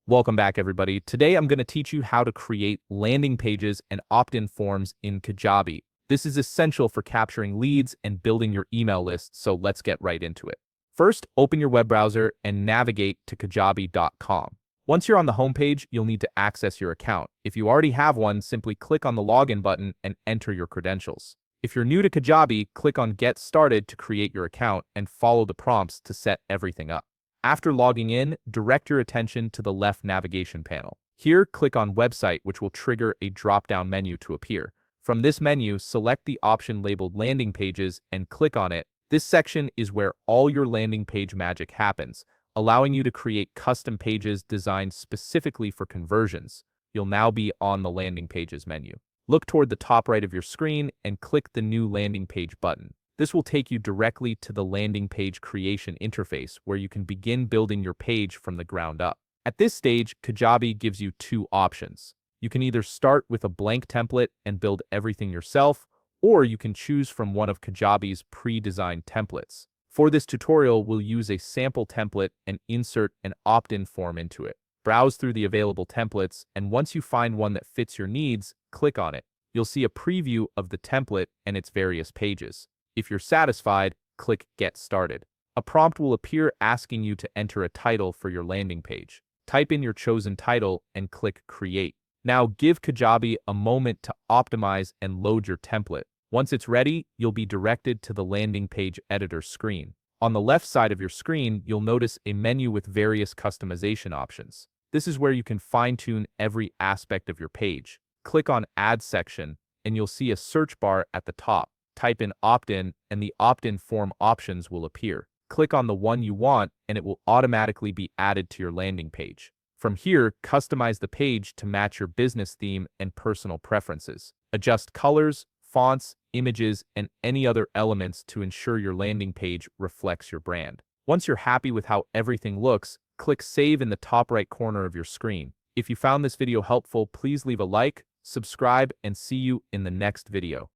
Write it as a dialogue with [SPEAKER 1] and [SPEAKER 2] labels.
[SPEAKER 1] Welcome back, everybody. Today, I'm going to teach you how to create landing pages and opt-in forms in Kajabi. This is essential for capturing leads and building your email list, so let's get right into it. First, open your web browser and navigate to kajabi.com. Once you're on the homepage, you'll need to access your account. If you already have one, simply click on the login button and enter your credentials. If you're new to Kajabi, click on Get Started to create your account and follow the prompts to set everything up. After logging in, direct your attention to the left navigation panel. Here, click on Website, which will trigger a drop-down menu to appear. From this menu, select the option labeled Landing Pages and click on it. This section is where all your landing page magic happens, allowing you to create custom pages designed specifically for conversions. You'll now be on the Landing Pages menu. Look toward the top right of your screen and click the New Landing Page button. This will take you directly to the landing page creation interface where you can begin building your page from the ground up. At this stage, Kajabi gives you two options. You can either start with a blank template and build everything yourself, or you can choose from one of Kajabi's pre-designed templates. For this tutorial, we'll use a sample template and insert an opt-in form into it. Browse through the available templates, and once you find one that fits your needs, click on it. You'll see a preview of the template and its various pages. If you're satisfied, click Get Started. A prompt will appear asking you to enter a title for your landing page. Type in your chosen title and click Create. Now give Kajabi a moment to optimize and load your template. Once it's ready, you'll be directed to the landing page editor screen. On the left side of your screen, you'll notice a menu with various customization options. This is where you can fine-tune every aspect of your page. Click on Add section, and you'll see a search bar at the top. Type in opt-in and the opt-in form options will appear. Click on the one you want and it will automatically be added to your landing page. From here, customize the page to match your business theme and personal preferences. Adjust colors, fonts, images, and any other elements to ensure your landing page reflects your brand. Once you're happy with how everything looks, click Save in the top right corner of your screen. If you found this video helpful, please leave a like, subscribe, and see you in the next video.